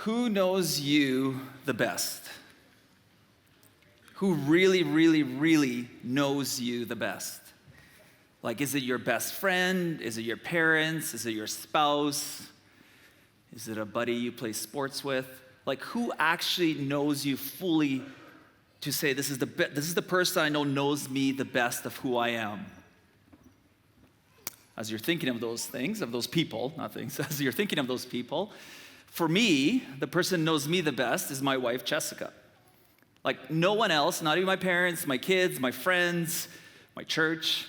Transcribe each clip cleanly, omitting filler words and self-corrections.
Who knows you the best? Who really, really, really knows you the best? Like, is it your best friend? Is it your parents? Is it your spouse? Is it a buddy you play sports with? Like, who actually knows you fully to say, this is the person I know knows me the best of who I am? As you're thinking of those things, of those people, not things, as you're thinking of those people, for me, the person who knows me the best is my wife, Jessica. Like, no one else, not even my parents, my kids, my friends, my church.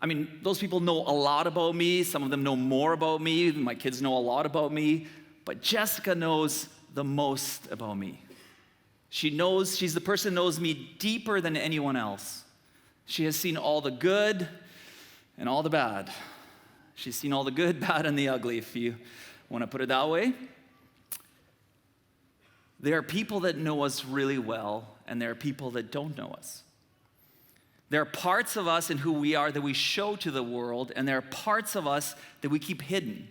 I mean, those people know a lot about me. Some of them know more about me. My kids know a lot about me. But Jessica knows the most about me. She's the person who knows me deeper than anyone else. She has seen all the good and all the bad. She's seen all the good, bad, and the ugly, if you want to put it that way. There are people that know us really well, and there are people that don't know us. There are parts of us and who we are that we show to the world, and there are parts of us that we keep hidden,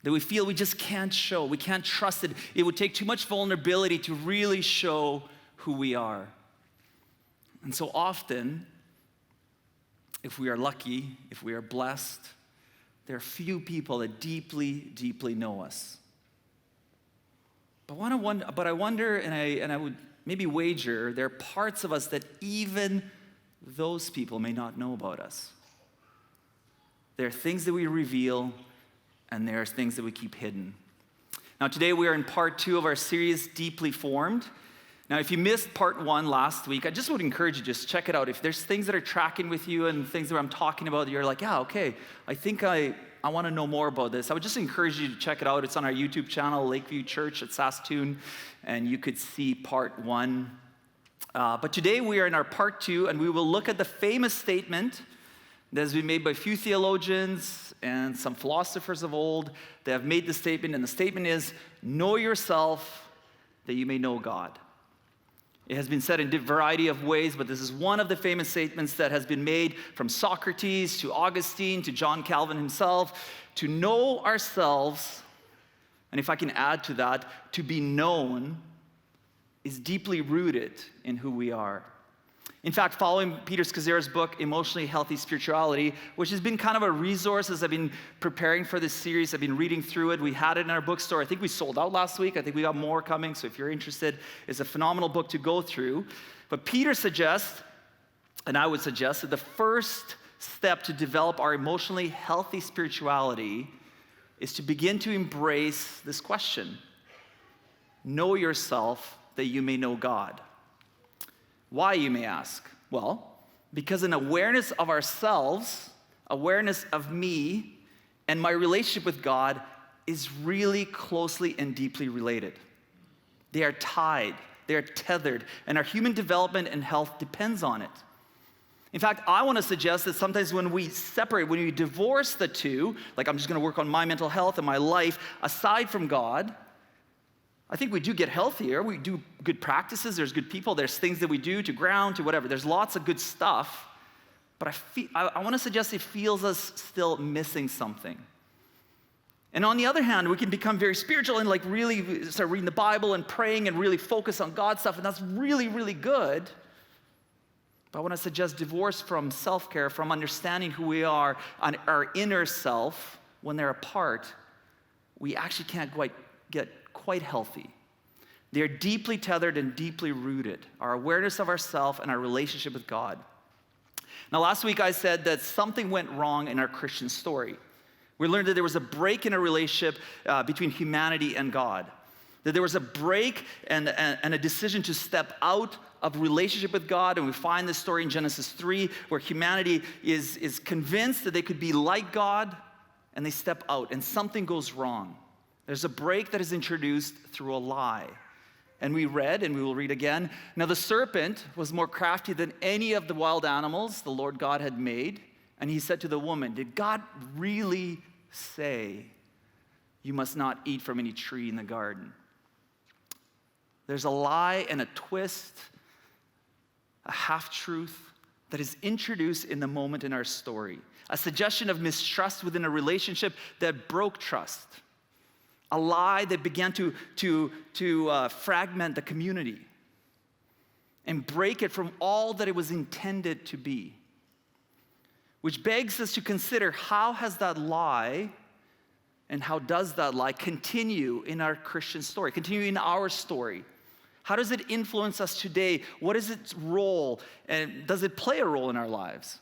that we feel we just can't show. We can't trust it. It would take too much vulnerability to really show who we are. And so often, if we are lucky, if we are blessed, there are few people that deeply, deeply know us. But I wonder, and I would maybe wager, there are parts of us that even those people may not know about us. There are things that we reveal, and there are things that we keep hidden. Now, today we are in part 2 of our series, Deeply Formed. Now, if you missed part 1 last week, I just would encourage you to just check it out. If there's things that are tracking with you and things that I'm talking about, you're like, yeah, okay, I think I want to know more about this. I would just encourage you to check it out. It's on our YouTube channel, Lakeview Church at Saskatoon, and you could see part 1. But today we are in our part 2, and we will look at the famous statement that has been made by a few theologians and some philosophers of old. They have made the statement, and the statement is, know yourself that you may know God. It has been said in a variety of ways, but this is one of the famous statements that has been made from Socrates to Augustine to John Calvin himself. To know ourselves, and if I can add to that, to be known, is deeply rooted in who we are. In fact, following Peter Scazzera's book, Emotionally Healthy Spirituality, which has been kind of a resource as I've been preparing for this series, I've been reading through it. We had it in our bookstore. I think we sold out last week. I think we got more coming, so if you're interested, it's a phenomenal book to go through. But Peter suggests, and I would suggest, that the first step to develop our emotionally healthy spirituality is to begin to embrace this question. Know yourself that you may know God. Why, you may ask? Well, because an awareness of ourselves, awareness of me, and my relationship with God is really closely and deeply related. They are tied, they are tethered, and our human development and health depends on it. In fact, I want to suggest that sometimes when we separate, when we divorce the two, like I'm just going to work on my mental health and my life aside from God, I think we do get healthier. We do good practices. There's good people. There's things that we do to ground, to whatever. There's lots of good stuff. But I want to suggest it feels us still missing something. And on the other hand, we can become very spiritual and like really start reading the Bible and praying and really focus on God stuff. And that's really, really good. But I want to suggest divorce from self-care, from understanding who we are, on our inner self, when they're apart, we actually can't get quite healthy. They're deeply tethered and deeply rooted, our awareness of ourselves and our relationship with God. Now, last week I said that something went wrong in our Christian story. We learned that there was a break in a relationship between humanity and God. That there was a break and a decision to step out of relationship with God. And we find this story in Genesis 3, where humanity is convinced that they could be like God, and they step out, and something goes wrong. There's a break that is introduced through a lie. And we read, and we will read again, now the serpent was more crafty than any of the wild animals the Lord God had made. And he said to the woman, did God really say, you must not eat from any tree in the garden? There's a lie and a twist, a half-truth that is introduced in the moment in our story. A suggestion of mistrust within a relationship that broke trust. A lie that began to fragment the community and break it from all that it was intended to be. Which begs us to consider, how has that lie and how does that lie continue in our Christian story, continue in our story? How does it influence us today? What is its role? And does it play a role in our lives?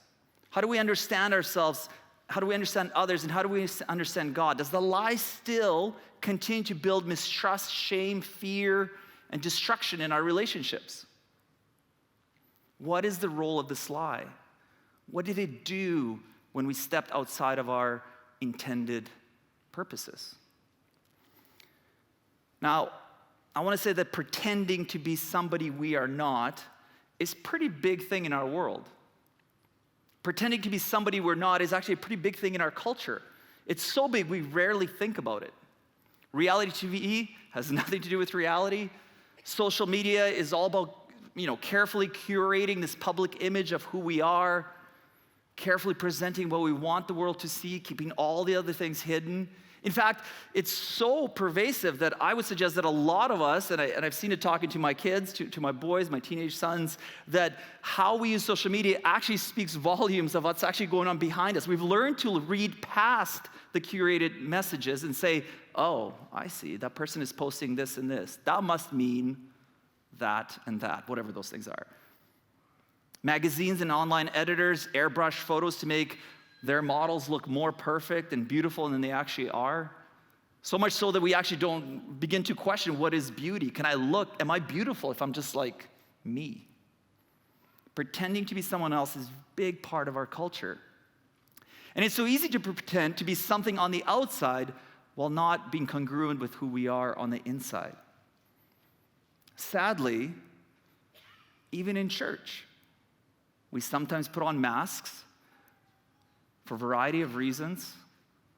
How do we understand ourselves? How do we understand others? And how do we understand God? Does the lie still continue to build mistrust, shame, fear, and destruction in our relationships? What is the role of this lie? What did it do when we stepped outside of our intended purposes? Now, I want to say that pretending to be somebody we are not is a pretty big thing in our world. Pretending to be somebody we're not is actually a pretty big thing in our culture. It's so big we rarely think about it. Reality TV has nothing to do with reality. Social media is all about, carefully curating this public image of who we are, carefully presenting what we want the world to see, keeping all the other things hidden. In fact, it's so pervasive that I would suggest that a lot of us, and I've seen it talking to my kids, to my boys, my teenage sons, that how we use social media actually speaks volumes of what's actually going on behind us. We've learned to read past the curated messages and say, oh, I see, that person is posting this and this. That must mean that and that, whatever those things are. Magazines and online editors airbrush photos to make their models look more perfect and beautiful than they actually are. So much so that we actually don't begin to question, what is beauty? Am I beautiful if I'm just like me? Pretending to be someone else is a big part of our culture. And it's so easy to pretend to be something on the outside while not being congruent with who we are on the inside. Sadly, even in church, we sometimes put on masks for a variety of reasons.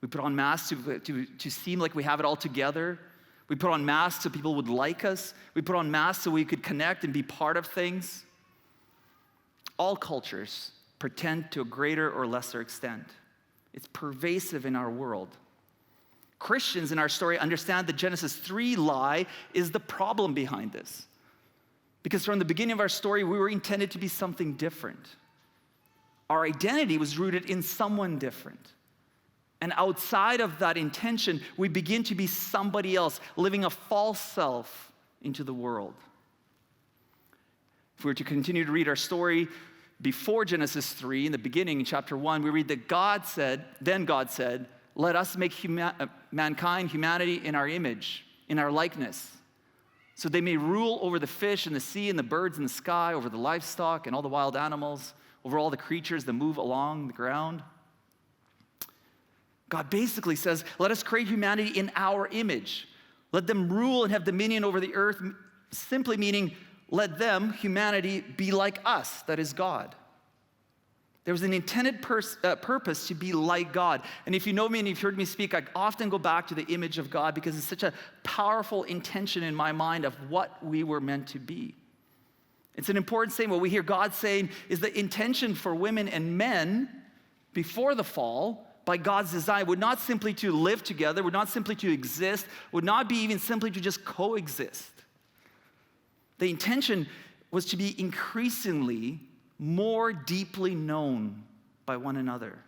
We put on masks to seem like we have it all together. We put on masks so people would like us. We put on masks so we could connect and be part of things. All cultures pretend to a greater or lesser extent. It's pervasive in our world. Christians in our story understand the Genesis 3 lie is the problem behind this. Because from the beginning of our story, we were intended to be something different. Our identity was rooted in someone different. And outside of that intention, we begin to be somebody else, living a false self into the world. If we were to continue to read our story before Genesis 3, in the beginning, in chapter 1, we read that God said, let us make mankind, humanity, in our image, in our likeness, so they may rule over the fish and the sea and the birds in the sky, over the livestock and all the wild animals, over all the creatures that move along the ground. God basically says, let us create humanity in our image. Let them rule and have dominion over the earth, simply meaning let them, humanity, be like us, that is God. There was an intended purpose to be like God. And if you know me and you've heard me speak, I often go back to the image of God because it's such a powerful intention in my mind of what we were meant to be. It's an important statement. What we hear God saying is the intention for women and men before the fall, by God's design, would not simply to live together, would not simply to exist, would not be even simply to just coexist. The intention was to be increasingly more deeply known by one another.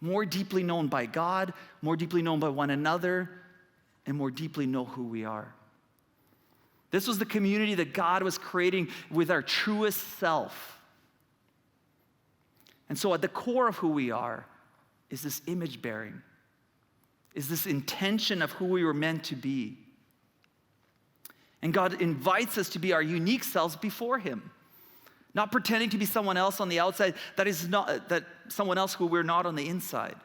More deeply known by God, more deeply known by one another, and more deeply know who we are. This was the community that God was creating with our truest self. And so at the core of who we are is this image bearing, is this intention of who we were meant to be. And God invites us to be our unique selves before Him, not pretending to be someone else on the outside that someone else who we're not on the inside.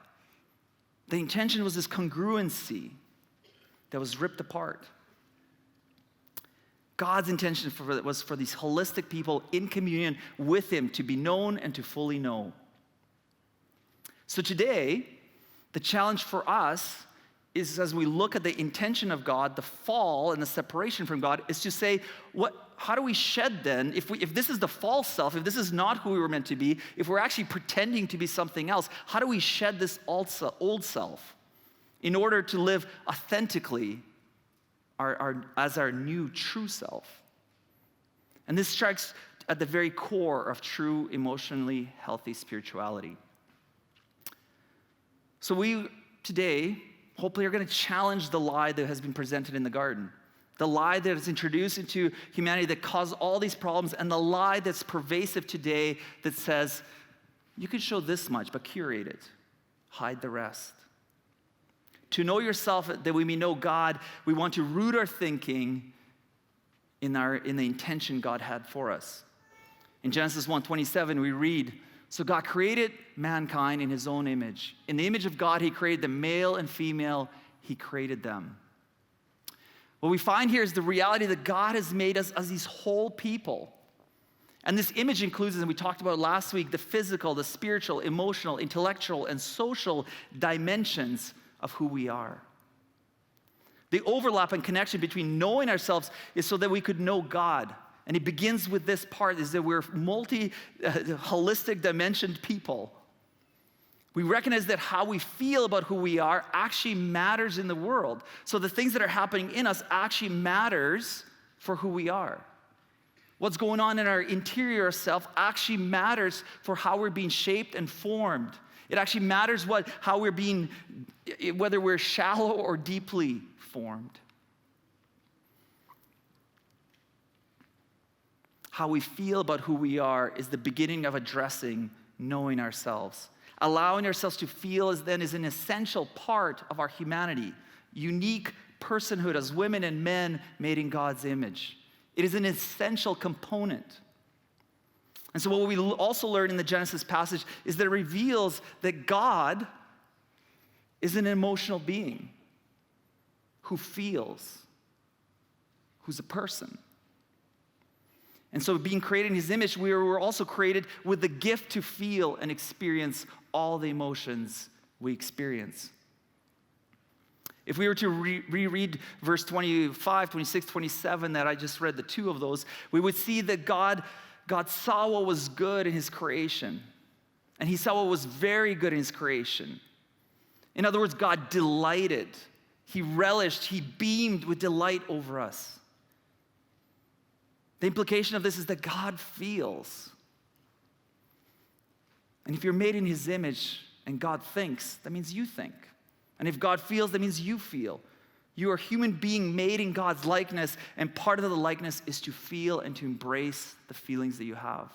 The intention was this congruency that was ripped apart. God's intention was for these holistic people in communion with Him to be known and to fully know. So today, the challenge for us is, as we look at the intention of God, the fall and the separation from God, is to say, how do we shed then, if this is the false self, if this is not who we were meant to be, if we're actually pretending to be something else, how do we shed this old self in order to live authentically as our new true self. And this strikes at the very core of true emotionally healthy spirituality. So we today, hopefully, are going to challenge the lie that has been presented in the garden. The lie that is introduced into humanity that caused all these problems, and the lie that's pervasive today that says, you can show this much, but curate it. Hide the rest. To know yourself, that we may know God, we want to root our thinking in the intention God had for us. In Genesis 1:27, we read, so God created mankind in his own image. In the image of God, he created them, male and female, he created them. What we find here is the reality that God has made us as these whole people. And this image includes, as we talked about last week, the physical, the spiritual, emotional, intellectual, and social dimensions of who we are. The overlap and connection between knowing ourselves is so that we could know God. And it begins with this part, is that we're holistic dimensioned people. We recognize that how we feel about who we are actually matters in the world. So the things that are happening in us actually matters for who we are. What's going on in our interior self actually matters for how we're being shaped and formed. It actually matters how we're being, whether we're shallow or deeply formed. How we feel about who we are is the beginning of addressing knowing ourselves. Allowing ourselves to feel is an essential part of our humanity, unique personhood as women and men made in God's image. It is an essential component. And so what we also learn in the Genesis passage is that it reveals that God is an emotional being who feels, who's a person. And so being created in his image, we were also created with the gift to feel and experience all the emotions we experience. If we were to reread verse 25, 26, 27 that I just read, the two of those, we would see that God saw what was good in his creation. And he saw what was very good in his creation. In other words, God delighted. He relished. He beamed with delight over us. The implication of this is that God feels. And if you're made in his image and God thinks, that means you think. And if God feels, that means you feel. You are a human being made in God's likeness, and part of the likeness is to feel and to embrace the feelings that you have.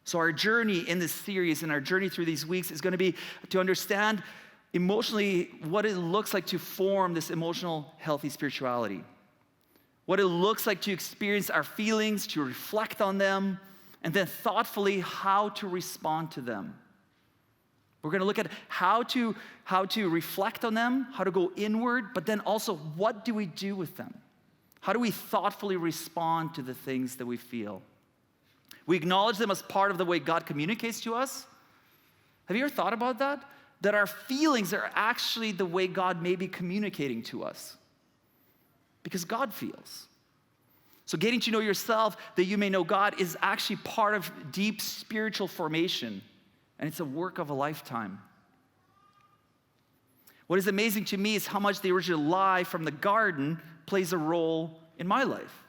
So our journey in this series and our journey through these weeks is going to be to understand emotionally what it looks like to form this emotional, healthy spirituality. What it looks like to experience our feelings, to reflect on them, and then thoughtfully how to respond to them. We're going to look at how to reflect on them, how to go inward, but then also what do we do with them? How do we thoughtfully respond to the things that we feel? We acknowledge them as part of the way God communicates to us. Have you ever thought about that? That our feelings are actually the way God may be communicating to us. Because God feels. So getting to know yourself that you may know God is actually part of deep spiritual formation. And it's a work of a lifetime. What is amazing to me is how much the original lie from the garden plays a role in my life.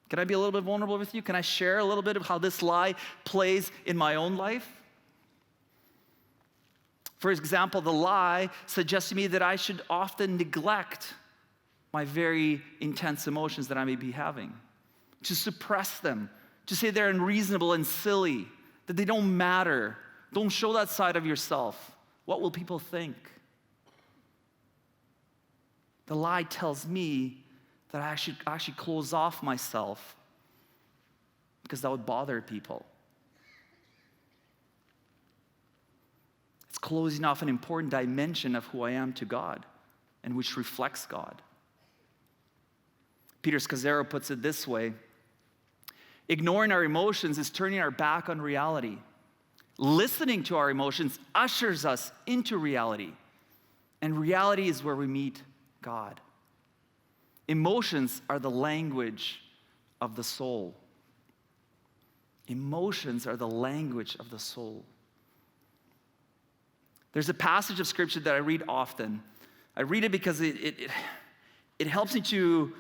Can I be a little bit vulnerable with you? Can I share a little bit of how this lie plays in my own life? For example, the lie suggests to me that I should often neglect my very intense emotions that I may be having, to suppress them, to say they're unreasonable and silly, that they don't matter. Don't show that side of yourself. What will people think? The lie tells me that I should actually close off myself because that would bother people. It's closing off an important dimension of who I am to God and which reflects God. Peter Scazzaro puts it this way: ignoring our emotions is turning our back on reality. Listening to our emotions ushers us into reality. And reality is where we meet God. Emotions are the language of the soul. Emotions are the language of the soul. There's a passage of scripture that I read often. I read it because it helps me to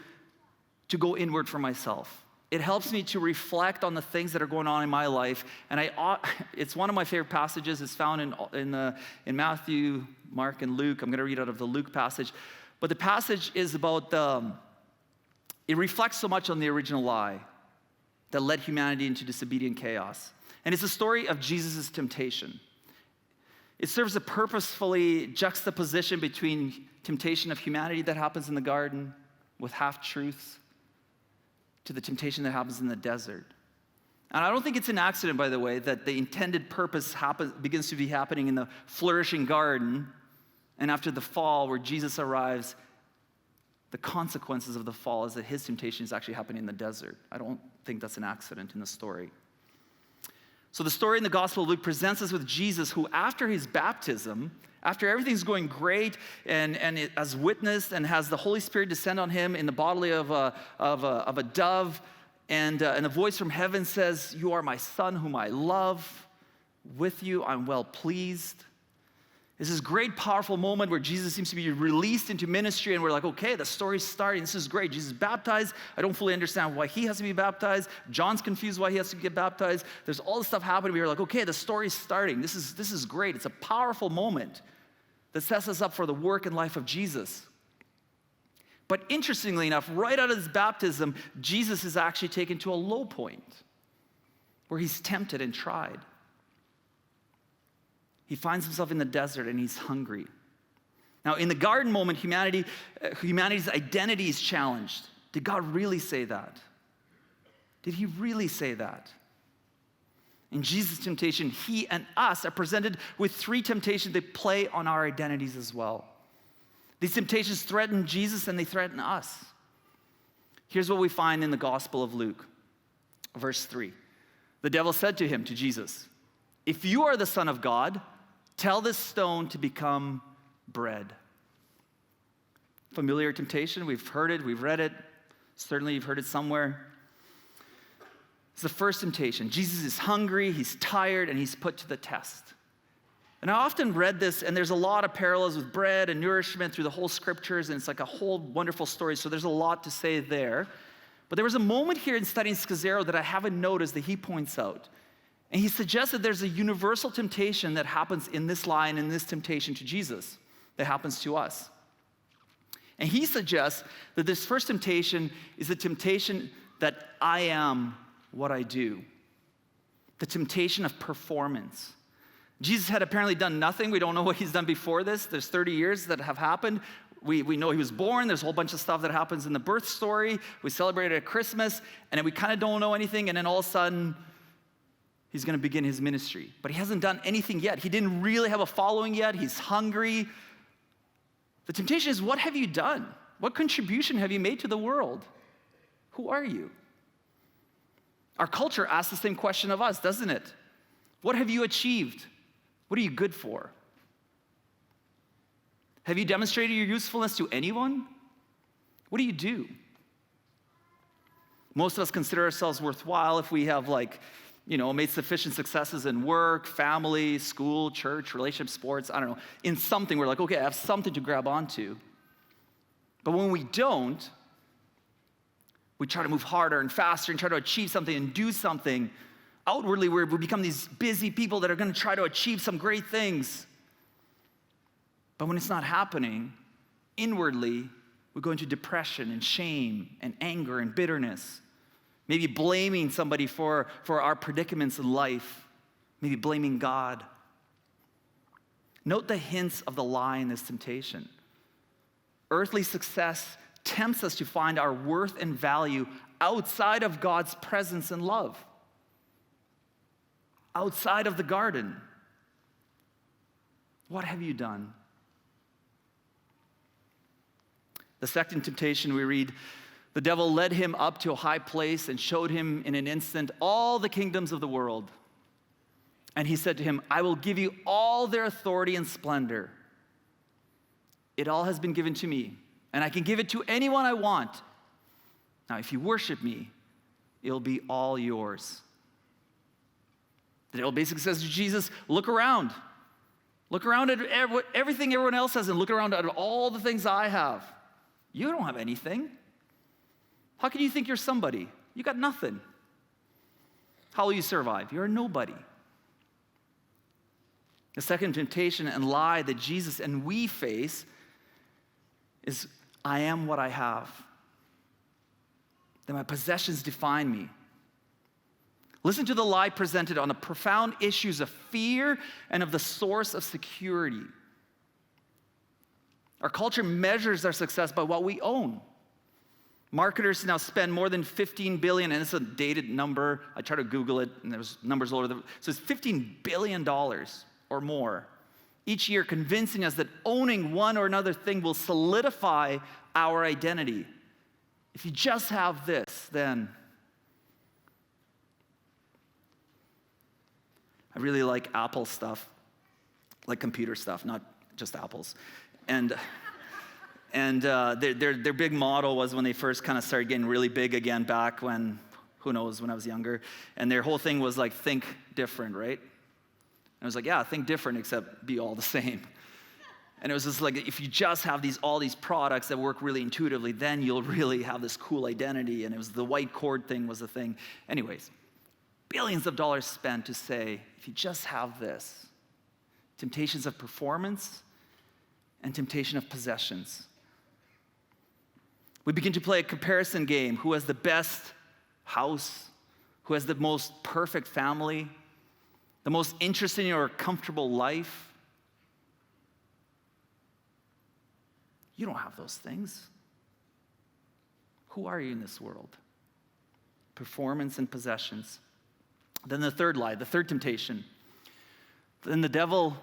go inward for myself. It helps me to reflect on the things that are going on in my life. And it's one of my favorite passages. It's found in Matthew, Mark, and Luke. I'm going to read out of the Luke passage. But the passage is about it reflects so much on the original lie that led humanity into disobedient chaos. And it's a story of Jesus' temptation. It serves a purposefully juxtaposition between temptation of humanity that happens in the garden with half-truths to the temptation that happens in the desert. And I don't think it's an accident, by the way, that the intended purpose begins to be happening in the flourishing garden, and after the fall, where Jesus arrives, the consequences of the fall is that his temptation is actually happening in the desert. I don't think that's an accident in the story. So the story in the Gospel of Luke presents us with Jesus, who after his baptism, after everything's going great and as witnessed and has the Holy Spirit descend on him in the bodily of a dove, and a voice from heaven says, "You are my son whom I love. With you I'm well pleased." It's this great, powerful moment where Jesus seems to be released into ministry, and we're like, okay, the story's starting. This is great. Jesus is baptized. I don't fully understand why he has to be baptized. John's confused why he has to get baptized. There's all this stuff happening. We're like, okay, the story's starting. This is great. It's a powerful moment that sets us up for the work and life of Jesus. But interestingly enough, right out of his baptism, Jesus is actually taken to a low point where he's tempted and tried. He finds himself in the desert and he's hungry. Now, in the garden moment, humanity's identity is challenged. Did God really say that? Did he really say that? In Jesus' temptation, he and us are presented with three temptations that play on our identities as well. These temptations threaten Jesus and they threaten us. Here's what we find in the Gospel of Luke, verse 3. The devil said to him, to Jesus, "If you are the Son of God, tell this stone to become bread." Familiar temptation. We've heard it. We've read it. Certainly you've heard it somewhere. It's the first temptation. Jesus is hungry, he's tired, and he's put to the test. And I often read this, and there's a lot of parallels with bread and nourishment through the whole scriptures, and it's like a whole wonderful story, so there's a lot to say there. But there was a moment here in studying Scazzero that I haven't noticed that he points out. And he suggests that there's a universal temptation that happens in this lie and in this temptation to Jesus that happens to us. And he suggests that this first temptation is the temptation that I am what I do, the temptation of performance. Jesus had apparently done nothing. We don't know what he's done before this. There's 30 years that have happened. We know he was born. There's a whole bunch of stuff that happens in the birth story. We celebrated at Christmas, and then we kind of don't know anything, and then all of a sudden, he's going to begin his ministry. But he hasn't done anything yet. He didn't really have a following yet. He's hungry. The temptation is, what have you done? What contribution have you made to the world? Who are you? Our culture asks the same question of us, doesn't it? What have you achieved? What are you good for? Have you demonstrated your usefulness to anyone? What do you do? Most of us consider ourselves worthwhile if we have made sufficient successes in work, family, school, church, relationship, sports, I don't know. In something, we're like, okay, I have something to grab onto. But when we don't, we try to move harder and faster and try to achieve something and do something. Outwardly, we become these busy people that are going to try to achieve some great things. But when it's not happening, inwardly, we go into depression and shame and anger and bitterness. Maybe blaming somebody for our predicaments in life. Maybe blaming God. Note the hints of the lie in this temptation. Earthly success tempts us to find our worth and value outside of God's presence and love. Outside of the garden. What have you done? The second temptation we read, the devil led him up to a high place and showed him in an instant all the kingdoms of the world. And he said to him, "I will give you all their authority and splendor. It all has been given to me, and I can give it to anyone I want. Now, if you worship me, it'll be all yours." The devil basically says to Jesus, look around. Look around at everything everyone else has and look around at all the things I have. You don't have anything. How can you think you're somebody? You got nothing. How will you survive? You're a nobody. The second temptation and lie that Jesus and we face is, I am what I have. That my possessions define me. Listen to the lie presented on the profound issues of fear and of the source of security. Our culture measures our success by what we own. Marketers now spend more than $15 billion, and it's a dated number. I tried to Google it, and there's numbers all over the. So it's $15 billion or more each year, convincing us that owning one or another thing will solidify our identity. If you just have this, then. I really like Apple stuff, like computer stuff, not just apples. And their big motto was when they first kind of started getting really big again back when, who knows, when I was younger. And their whole thing was like, think different, right? And I was like, yeah, think different, except be all the same. And it was just like, if you just have all these products that work really intuitively, then you'll really have this cool identity. And it was the white cord thing was the thing. Anyways, billions of dollars spent to say, if you just have this, temptations of performance and temptation of possessions. We begin to play a comparison game. Who has the best house? Who has the most perfect family? The most interesting or comfortable life? You don't have those things. Who are you in this world? Performance and possessions. Then the third lie, the third temptation. Then the devil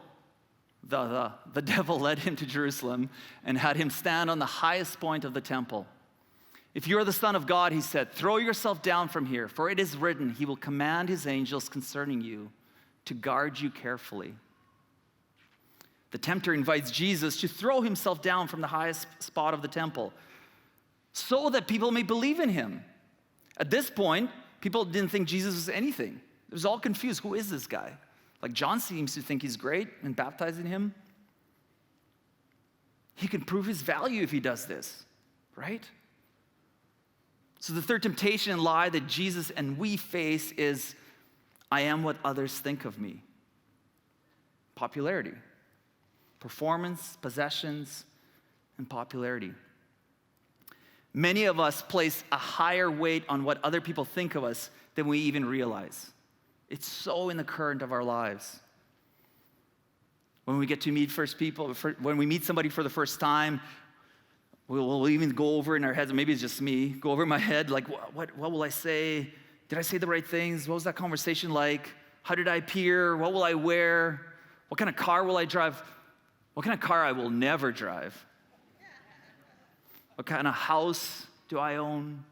led him to Jerusalem and had him stand on the highest point of the temple. If you are the Son of God, he said, throw yourself down from here, for it is written, he will command his angels concerning you to guard you carefully. The tempter invites Jesus to throw himself down from the highest spot of the temple so that people may believe in him. At this point, people didn't think Jesus was anything. It was all confused. Who is this guy? Like John seems to think he's great and baptizing him. He can prove his value if he does this, right? So the third temptation and lie that Jesus and we face is, I am what others think of me. Popularity. Performance, possessions, and popularity. Many of us place a higher weight on what other people think of us than we even realize. It's so in the current of our lives. When we get to meet when we meet somebody for the first time, we'll even go over in our heads, maybe it's just me, go over in my head, like, what will I say? Did I say the right things? What was that conversation like? How did I appear? What will I wear? What kind of car will I drive? What kind of car I will never drive? What kind of house do I own?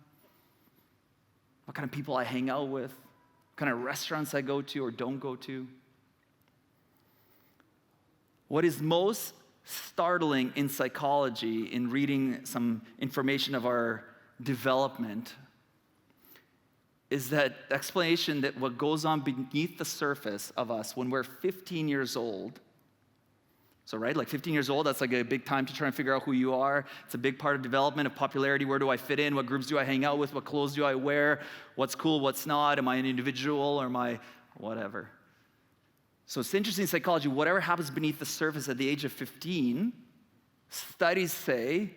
What kind of people I hang out with? What kind of restaurants I go to or don't go to? What is most startling in psychology, in reading some information of our development, is that explanation that what goes on beneath the surface of us when we're 15 years old. So, right, like 15 years old, that's like a big time to try and figure out who you are. It's a big part of development, of popularity. Where do I fit in? What groups do I hang out with? What clothes do I wear? What's cool, what's not? Am I an individual or am I whatever? So it's interesting in psychology, whatever happens beneath the surface at the age of 15, studies say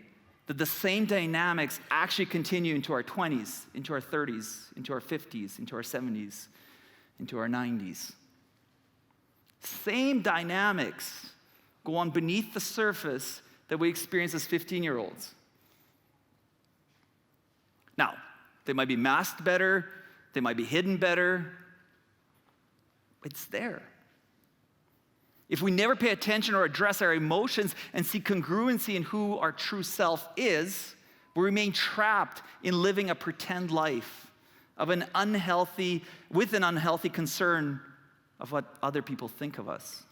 that the same dynamics actually continue into our 20s, into our 30s, into our 50s, into our 70s, into our 90s. Same dynamics go on beneath the surface that we experience as 15-year-olds. Now, they might be masked better, they might be hidden better. It's there. If we never pay attention or address our emotions and see congruency in who our true self is, we remain trapped in living a pretend life with an unhealthy concern of what other people think of us.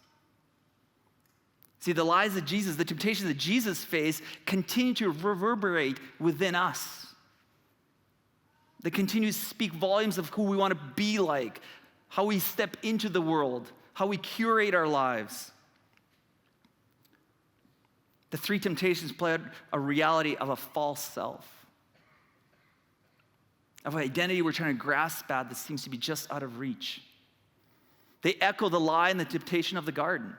See, the lies of Jesus, the temptations that Jesus faced, continue to reverberate within us. They continue to speak volumes of who we want to be like, how we step into the world, how we curate our lives. The three temptations play out a reality of a false self, of an identity we're trying to grasp at that seems to be just out of reach. They echo the lie and the temptation of the garden,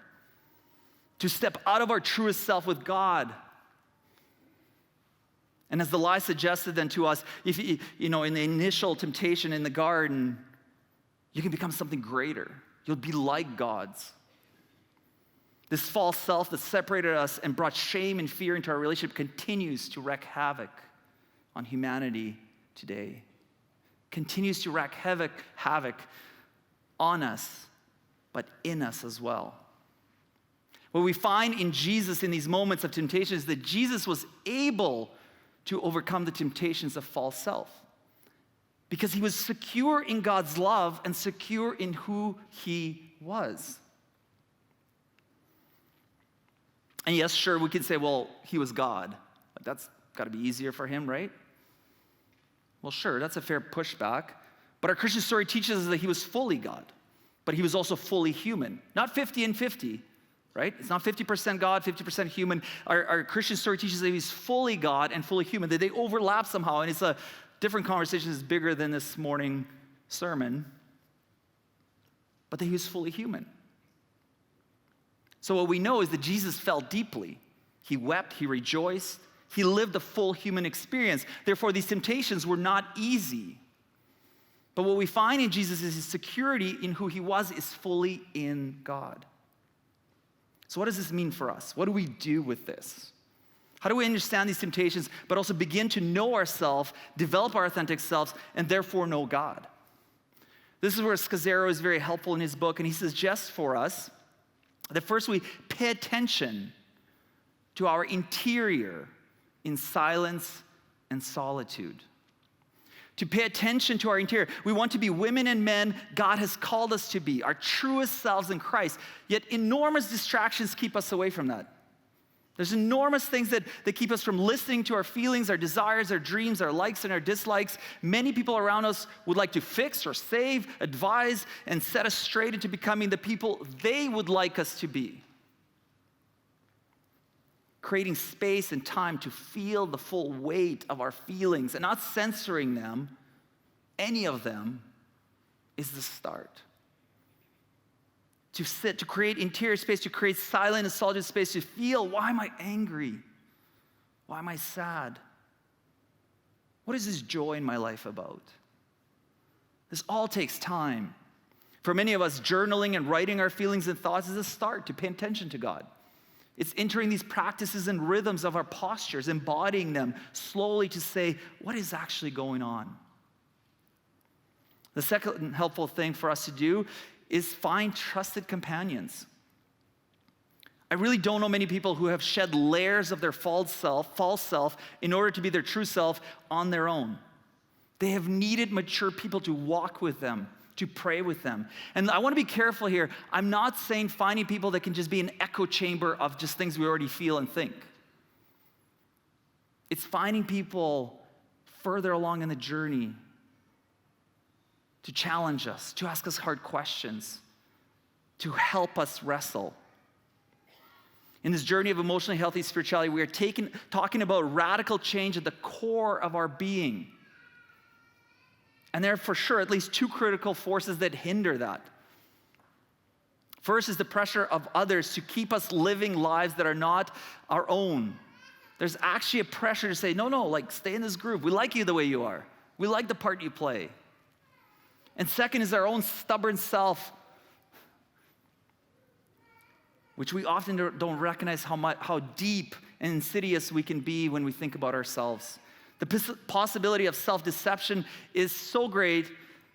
to step out of our truest self with God. And as the lie suggested then to us, if in the initial temptation in the garden, you can become something greater. You'll be like gods. This false self that separated us and brought shame and fear into our relationship continues to wreak havoc on humanity today. Continues to wreak havoc on us, but in us as well. What we find in Jesus in these moments of temptation is that Jesus was able to overcome the temptations of false self because he was secure in God's love and secure in who he was. And yes, sure, we could say, well, he was God. That's got to be easier for him, right? Well, sure, that's a fair pushback. But our Christian story teaches us that he was fully God, but he was also fully human. Not 50 and 50, right? It's not 50% God, 50% human. Our Christian story teaches that he's fully God and fully human, that they overlap somehow, and it's a different conversation, it's bigger than this morning sermon, but that he was fully human. So what we know is that Jesus felt deeply. He wept, he rejoiced, he lived a full human experience. Therefore, these temptations were not easy. But what we find in Jesus is his security in who he was is fully in God. So what does this mean for us? What do we do with this? How do we understand these temptations, but also begin to know ourselves, develop our authentic selves, and therefore know God? This is where Scazzaro is very helpful in his book, and he suggests for us that first we pay attention to our interior in silence and solitude. To pay attention to our interior. We want to be women and men God has called us to be, our truest selves in Christ. Yet enormous distractions keep us away from that. There's enormous things that keep us from listening to our feelings, our desires, our dreams, our likes and our dislikes. Many people around us would like to fix or save, advise, and set us straight into becoming the people they would like us to be. Creating space and time to feel the full weight of our feelings and not censoring them, any of them, is the start. To sit, to create interior space, to create silent and solitude space, to feel, why am I angry? Why am I sad? What is this joy in my life about? This all takes time. For many of us, journaling and writing our feelings and thoughts is a start to pay attention to God. It's entering these practices and rhythms of our postures, embodying them slowly to say, what is actually going on? The second helpful thing for us to do is find trusted companions. I really don't know many people who have shed layers of their false self in order to be their true self on their own. They have needed mature people to walk with them, to pray with them. And I want to be careful here. I'm not saying finding people that can just be an echo chamber of just things we already feel and think. It's finding people further along in the journey to challenge us, to ask us hard questions, to help us wrestle. In this journey of emotionally healthy spirituality, we are talking about radical change at the core of our being. And there are for sure at least two critical forces that hinder that. First is the pressure of others to keep us living lives that are not our own. There's actually a pressure to say, no, like stay in this groove. We like you the way you are. We like the part you play. And second is our own stubborn self, which we often don't recognize how deep and insidious we can be when we think about ourselves. The possibility of self-deception is so great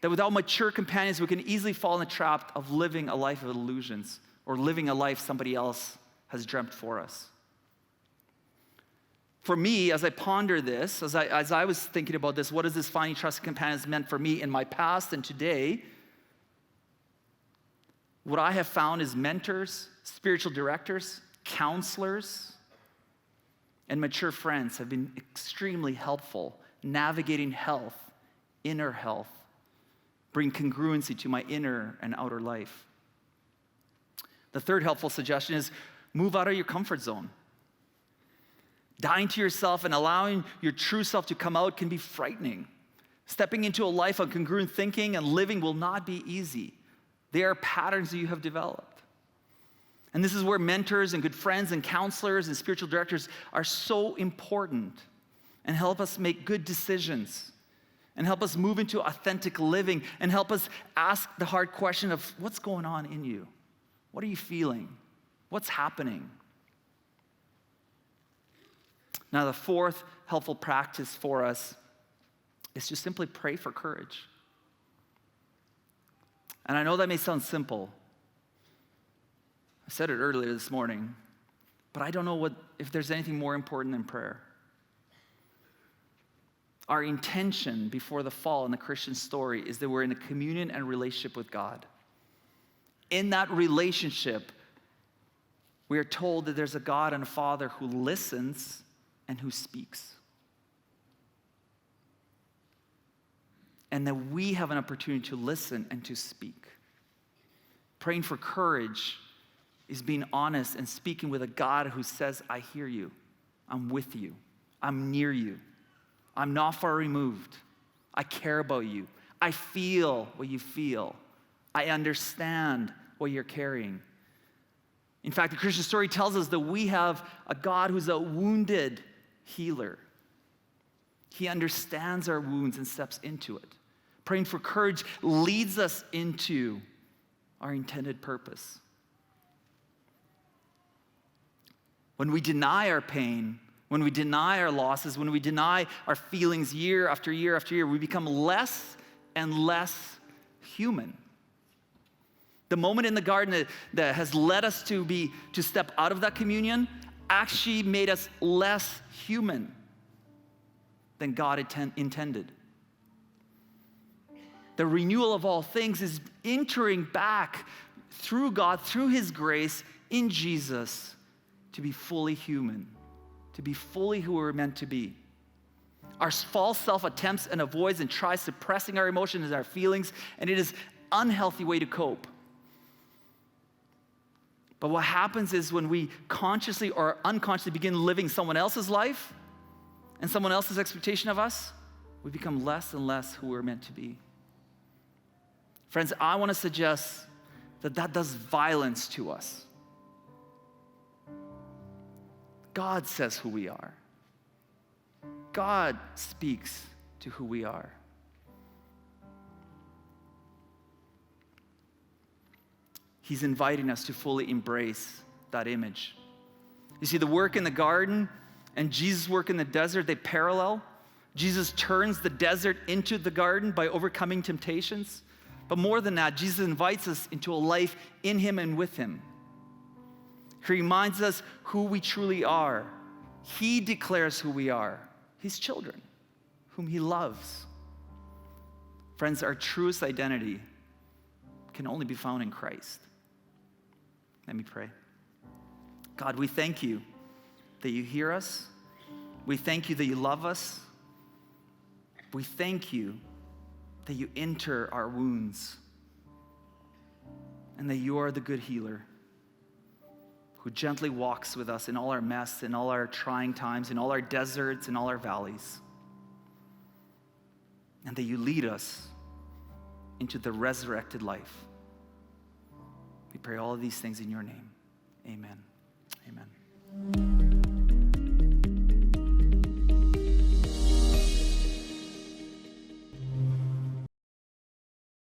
that without mature companions, we can easily fall in the trap of living a life of illusions or living a life somebody else has dreamt for us. For me, as I ponder this, as I was thinking about this, what does this finding trusted companions meant for me in my past and today? What I have found is mentors, spiritual directors, counselors, and mature friends have been extremely helpful navigating health, inner health, bring congruency to my inner and outer life. The third helpful suggestion is move out of your comfort zone. Dying to yourself and allowing your true self to come out can be frightening. Stepping into a life of congruent thinking and living will not be easy. They are patterns that you have developed. And this is where mentors and good friends and counselors and spiritual directors are so important and help us make good decisions and help us move into authentic living and help us ask the hard question of what's going on in you? What are you feeling? What's happening? Now, the fourth helpful practice for us is to simply pray for courage. And I know that may sound simple. I said it earlier this morning, but I don't know if there's anything more important than prayer. Our intention before the fall in the Christian story is that we're in a communion and relationship with God. In that relationship, we are told that there's a God and a Father who listens and who speaks. And that we have an opportunity to listen and to speak. Praying for courage is being honest and speaking with a God who says, I hear you, I'm with you, I'm near you, I'm not far removed, I care about you, I feel what you feel, I understand what you're carrying. In fact, the Christian story tells us that we have a God who's a wounded healer. He understands our wounds and steps into it. Praying for courage leads us into our intended purpose. When we deny our pain, when we deny our losses, when we deny our feelings year after year after year, we become less and less human. The moment in the garden that has led us to step out of that communion actually made us less human than God intended. The renewal of all things is entering back through God, through His grace in Jesus, to be fully human, to be fully who we're meant to be. Our false self attempts and avoids and tries suppressing our emotions and our feelings, and it is an unhealthy way to cope. But what happens is when we consciously or unconsciously begin living someone else's life and someone else's expectation of us, we become less and less who we're meant to be. Friends, I want to suggest that does violence to us. God says who we are. God speaks to who we are. He's inviting us to fully embrace that image. You see, the work in the garden and Jesus' work in the desert, they parallel. Jesus turns the desert into the garden by overcoming temptations. But more than that, Jesus invites us into a life in Him and with Him. He reminds us who we truly are. He declares who we are, His children, whom He loves. Friends, our truest identity can only be found in Christ. Let me pray. God, we thank You that You hear us. We thank You that You love us. We thank You that You enter our wounds and that You are the good healer who gently walks with us in all our mess, in all our trying times, in all our deserts, in all our valleys. And that You lead us into the resurrected life. We pray all of these things in Your name. Amen. Amen.